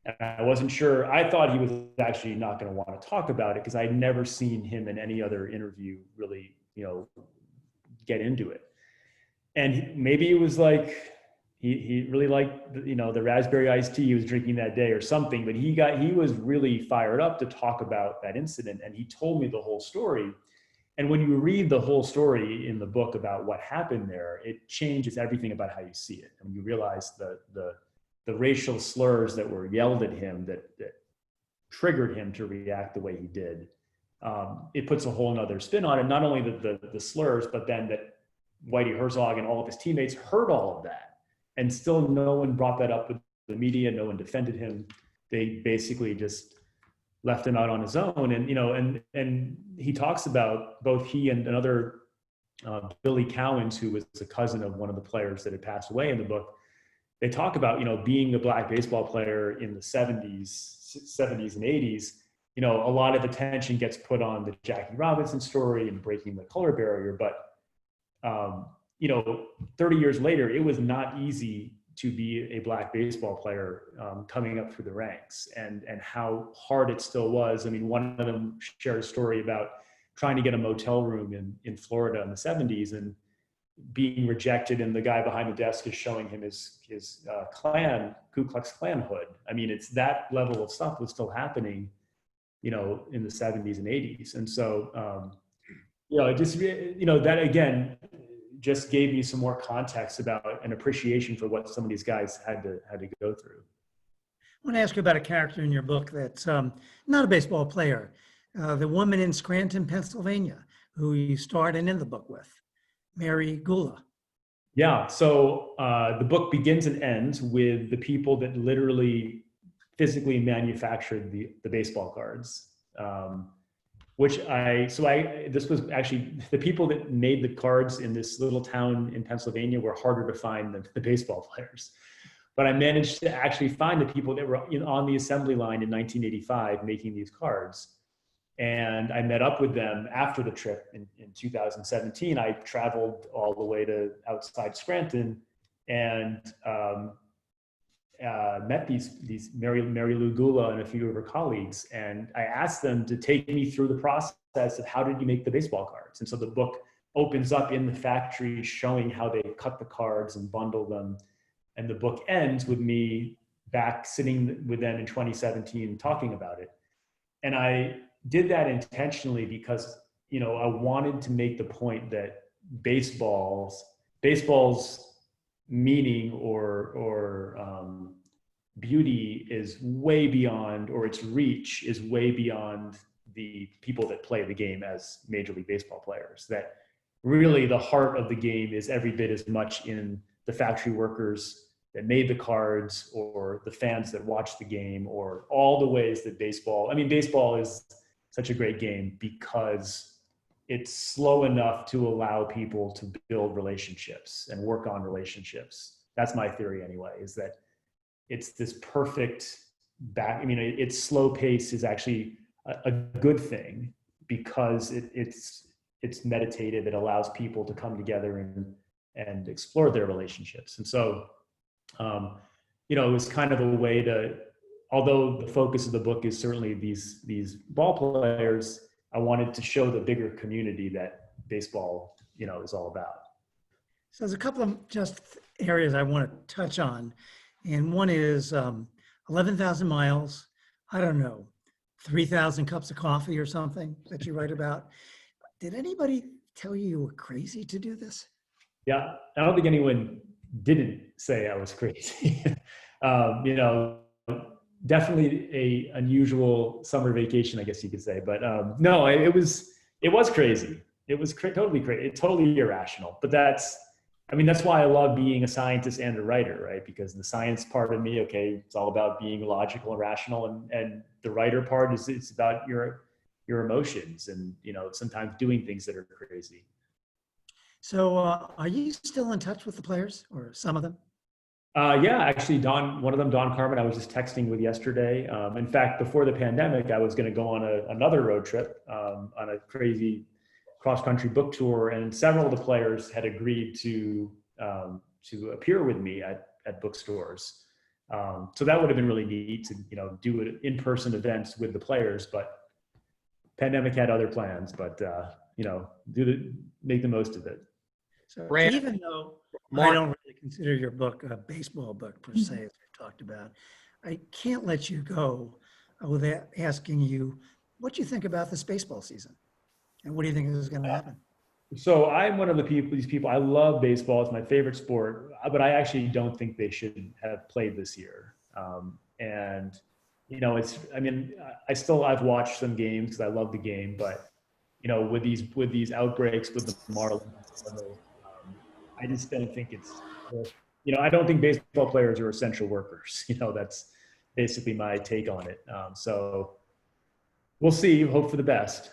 And I wasn't sure. I thought he was actually not going to want to talk about it because I'd never seen him in any other interview really, get into it. And maybe it was like he really liked, the raspberry iced tea he was drinking that day or something, but he was really fired up to talk about that incident. And he told me the whole story. And when you read the whole story in the book about what happened there, it changes everything about how you see it. And you realize the racial slurs that were yelled at him that triggered him to react the way he did. It puts a whole nother spin on it. Not only the slurs, but then that Whitey Herzog and all of his teammates heard all of that. And still no one brought that up with the media. No one defended him. They basically just left him out on his own. And, and he talks about, both he and another Billy Cowens, who was a cousin of one of the players that had passed away in the book. They talk about, being a black baseball player in the 70s and 80s, a lot of attention gets put on the Jackie Robinson story and breaking the color barrier. But, 30 years later, it was not easy to be a black baseball player coming up through the ranks, and how hard it still was. I mean, one of them shared a story about trying to get a motel room in Florida in the 70s and being rejected, and the guy behind the desk is showing him his Ku Klux Klan hood. I mean, it's that level of stuff was still happening, in the 70s and 80s. And so, it just, that again, just gave me some more context about an appreciation for what some of these guys had to go through. I want to ask you about a character in your book that's not a baseball player, the woman in Scranton, Pennsylvania, who you start and end the book with, Mary Goula. Yeah, so the book begins and ends with the people that literally physically manufactured the baseball cards. This was actually, the people that made the cards in this little town in Pennsylvania were harder to find than the baseball players. But I managed to actually find the people that were on the assembly line in 1985 making these cards. And I met up with them after the trip in 2017. I traveled all the way to outside Scranton and met these Mary Lou Goula and a few of her colleagues. And I asked them to take me through the process of how did you make the baseball cards? And so the book opens up in the factory showing how they cut the cards and bundle them. And the book ends with me back sitting with them in 2017 talking about it. And I did that intentionally because, I wanted to make the point that baseball's meaning or beauty is way beyond, or its reach is way beyond the people that play the game as Major League Baseball players. That really the heart of the game is every bit as much in the factory workers that made the cards, or the fans that watch the game, or all the ways that baseball is such a great game because it's slow enough to allow people to build relationships and work on relationships. That's my theory anyway, is that it's this perfect its slow pace is actually a good thing because it's meditative. It allows people to come together and explore their relationships. And so, it was kind of a way to, although the focus of the book is certainly these ball players, I wanted to show the bigger community that baseball, is all about. So there's a couple of just areas I want to touch on. And one is 11,000 miles, I don't know, 3,000 cups of coffee or something that you write about. Did anybody tell you were crazy to do this? Yeah, I don't think anyone didn't say I was crazy. Definitely a unusual summer vacation, I guess you could say. But no, it was crazy. It was totally crazy. It's totally irrational. But that's why I love being a scientist and a writer, right? Because the science part of me, it's all about being logical and rational, and the writer part it's about your emotions and sometimes doing things that are crazy. So are you still in touch with the players, or some of them? Yeah, actually, one of them, Don Carman, I was just texting with yesterday. In fact, before the pandemic, I was going to go on another road trip on a crazy cross-country book tour, and several of the players had agreed to appear with me at bookstores. So that would have been really neat to do in-person events with the players, but pandemic had other plans. But make the most of it. So Brad, even though Mark, I don't really consider your book a baseball book per se, as we talked about, I can't let you go without asking you what you think about this baseball season, and what do you think is going to happen? So I'm one of these people. I love baseball; it's my favorite sport. But I actually don't think they should have played this year. And I've watched some games because I love the game, but with these outbreaks with the Marlins. I just don't think I don't think baseball players are essential workers. That's basically my take on it. So We'll see. Hope for the best.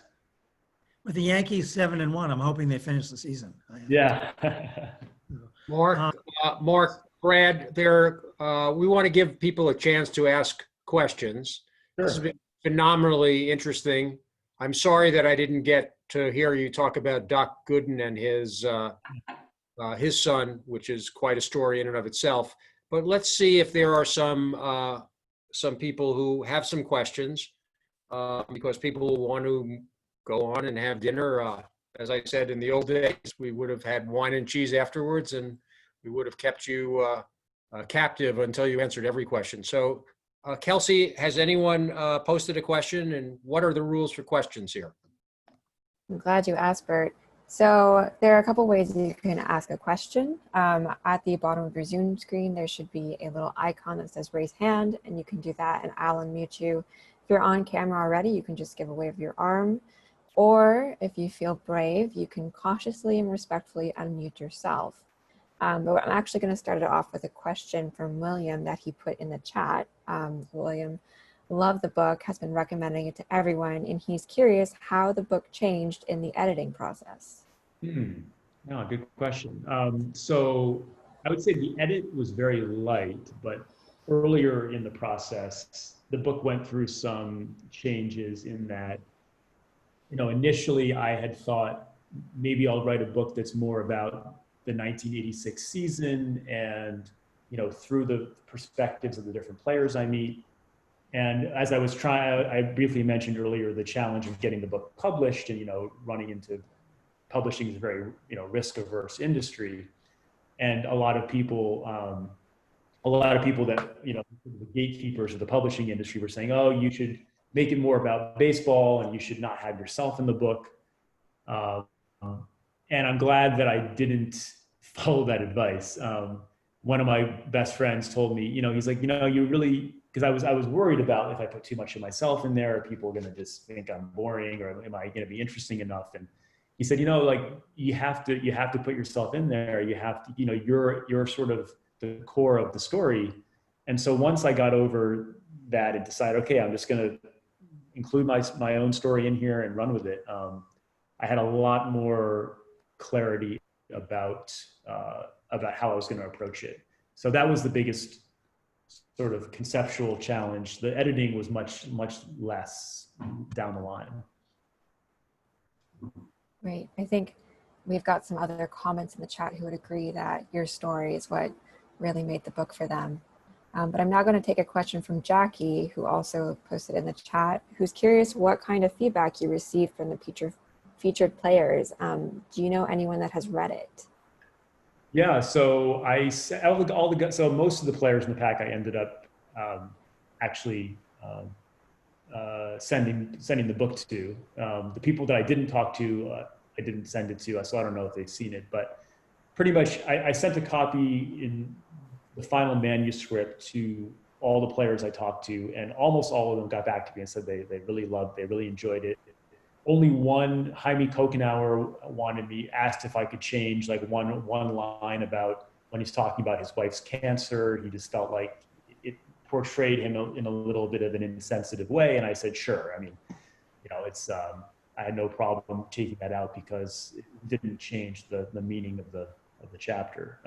With the Yankees 7-1, I'm hoping they finish the season. Yeah. Mark, Brad, we want to give people a chance to ask questions. This has Sure. been phenomenally interesting. I'm sorry that I didn't get to hear you talk about Doc Gooden and his son, which is quite a story in and of itself. But let's see if there are some people who have some questions, because people want to go on and have dinner. As I said, in the old days, we would have had wine and cheese afterwards, and we would have kept you captive until you answered every question. So, Kelsey, has anyone posted a question, and what are the rules for questions here? I'm glad you asked, Bert. So there are a couple ways you can ask a question. At the bottom of your Zoom screen, there should be a little icon that says raise hand, and you can do that and I'll unmute you. If you're on camera already, you can just give a wave of your arm. Or if you feel brave, you can cautiously and respectfully unmute yourself. But I'm actually going to start it off with a question from William that he put in the chat. William loved the book, has been recommending it to everyone, and he's curious how the book changed in the editing process. No, good question. So I would say the edit was very light, but earlier in the process, the book went through some changes in that, initially I had thought maybe I'll write a book that's more about the 1986 season and, through the perspectives of the different players I meet. And as I was trying, I briefly mentioned earlier the challenge of getting the book published and, running into publishing is a very, risk-averse industry. And a lot of people that, the gatekeepers of the publishing industry were saying, oh, you should make it more about baseball and you should not have yourself in the book. And I'm glad that I didn't follow that advice. One of my best friends told me, he's like, you really, because I was worried about if I put too much of myself in there, are people going to just think I'm boring, or am I going to be interesting enough? And he said, you have to put yourself in there. You have to, you're sort of the core of the story. And so once I got over that and decided, okay, I'm just going to include my own story in here and run with it, I had a lot more clarity about how I was going to approach it. So that was the biggest sort of conceptual challenge. The editing was much less down the line. Right. I think we've got some other comments in the chat who would agree that your story is what really made the book for them. But I'm now going to take a question from Jackie, who also posted in the chat, who's curious what kind of feedback you received from the featured players. Do you know anyone that has read it? Yeah, so so most of the players in the pack I ended up actually sending the book to. The people that I didn't talk to, I didn't send it to, so I don't know if they've seen it. But pretty much, I sent a copy in the final manuscript to all the players I talked to, and almost all of them got back to me and said they really enjoyed it. Only one, Jaime Kokenauer, asked if I could change like one line about when he's talking about his wife's cancer. He just felt like it portrayed him in a little bit of an insensitive way. And I said, sure. I mean, it's, I had no problem taking that out because it didn't change the meaning of the chapter.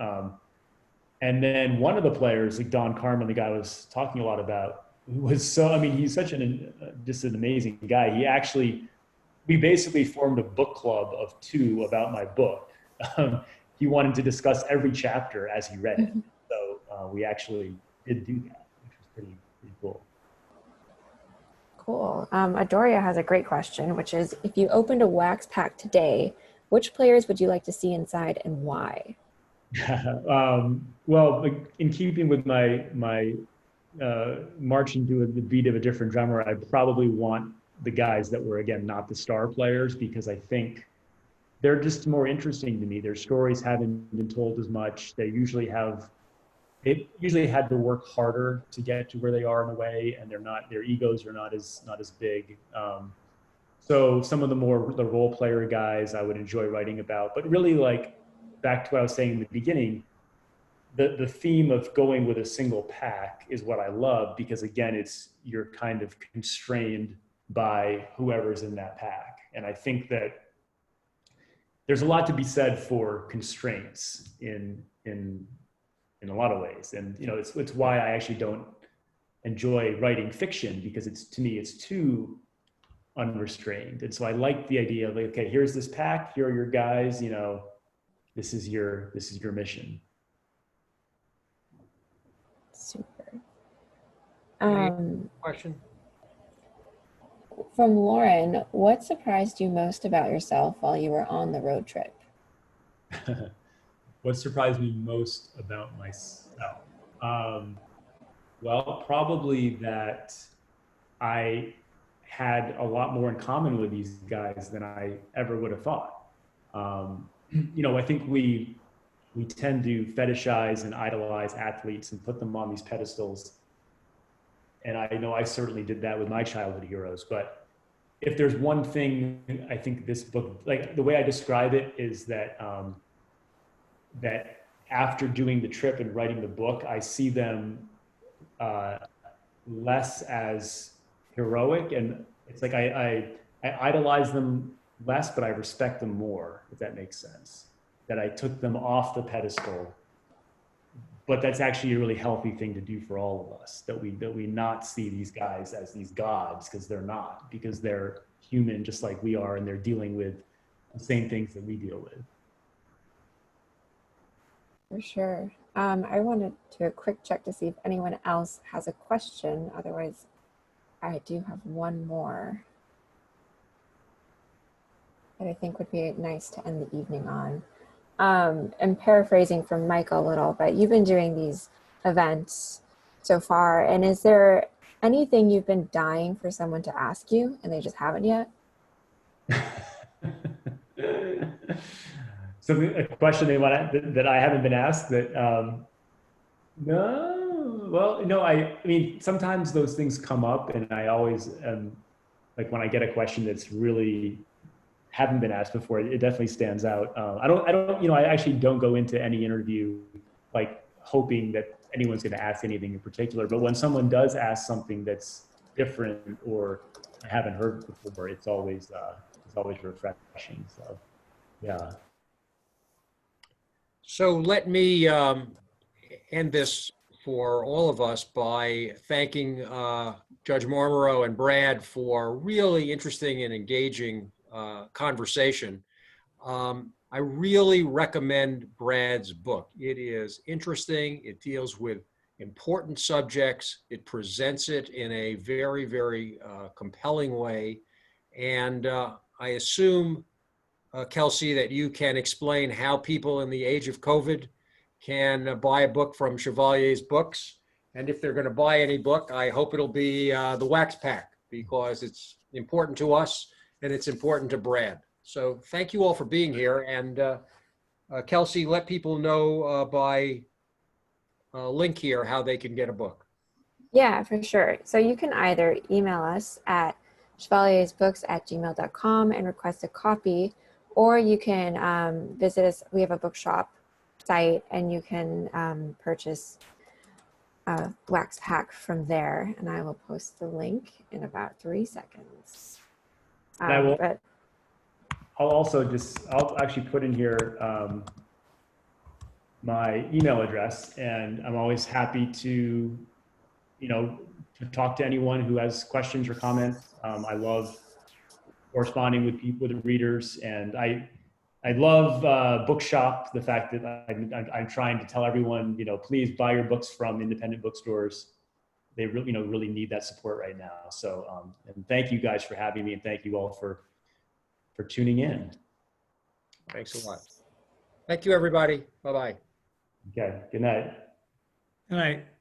And then one of the players, like Don Carman, the guy I was talking a lot about, was he's such just an amazing guy. We basically formed a book club of two about my book. He wanted to discuss every chapter as he read it. So we actually did do that, which was pretty cool. Cool. Adoria has a great question, which is, if you opened a wax pack today, which players would you like to see inside and why? Well, in keeping with my marching to the beat of a different drummer, I probably want the guys that were, again, not the star players, because I think they're just more interesting to me. Their stories haven't been told as much. They usually had to work harder to get to where they are in a way, and their egos are not as big. So some of the role player guys I would enjoy writing about, but really, like, back to what I was saying in the beginning, the theme of going with a single pack is what I love, because again, you're kind of constrained by whoever's in that pack. And I think that there's a lot to be said for constraints in a lot of ways. And, you know, it's why I actually don't enjoy writing fiction, because to me, it's too unrestrained. And so I like the idea of like, okay, here's this pack, here are your guys, you know, this is your mission. Super. Question? From Lauren, what surprised you most about yourself while you were on the road trip? What surprised me most about myself? Well, probably that I had a lot more in common with these guys than I ever would have thought. You know, I think we tend to fetishize and idolize athletes and put them on these pedestals. And I know I certainly did that with my childhood heroes. But if there's one thing, I think this book, like the way I describe it is that that after doing the trip and writing the book, I see them less as heroic, and it's like I idolize them less, but I respect them more, if that makes sense. That I took them off the pedestal, but that's actually a really healthy thing to do for all of us. That we not see these guys as these gods, because they're not, because they're human just like we are, and they're dealing with the same things that we deal with. For sure. I wanted to do a quick check to see if anyone else has a question. Otherwise, I do have one more that I think would be nice to end the evening on. I'm paraphrasing from Mike a little, but you've been doing these events so far, and is there anything you've been dying for someone to ask you and they just haven't yet? So a question that I haven't been asked that, no, well, no, I mean, sometimes those things come up, and I always, like when I get a question that's really haven't been asked before, it definitely stands out. I don't, you know, I actually don't go into any interview like hoping that anyone's going to ask anything in particular, but when someone does ask something that's different or I haven't heard before, it's always refreshing. So, yeah. So let me end this for all of us by thanking Judge Marmaro and Brad for really interesting and engaging conversation. I really recommend Brad's book. It is interesting. It deals with important subjects. It presents it in a very, very compelling way. And I assume, Kelsey, that you can explain how people in the age of COVID can buy a book from Chevalier's Books. And if they're going to buy any book, I hope it'll be the Wax Pack, because it's important to us and it's important to Brad. So thank you all for being here. And Kelsey, let people know by a link here how they can get a book. Yeah, for sure. So you can either email us at chevaliersbooks@gmail.com and request a copy, or you can visit us. We have a bookshop site, and you can purchase a wax pack from there. And I will post the link in about 3 seconds. But I'll actually put in here my email address, and I'm always happy to, you know, to talk to anyone who has questions or comments. I love corresponding with people, with readers, and I love Bookshop. The fact that I'm trying to tell everyone, you know, please buy your books from independent bookstores. They really, you know, really need that support right now. So, and thank you guys for having me, and thank you all for tuning in. Thanks a lot. Thank you, everybody. Bye-bye. Okay. Good night. Good night.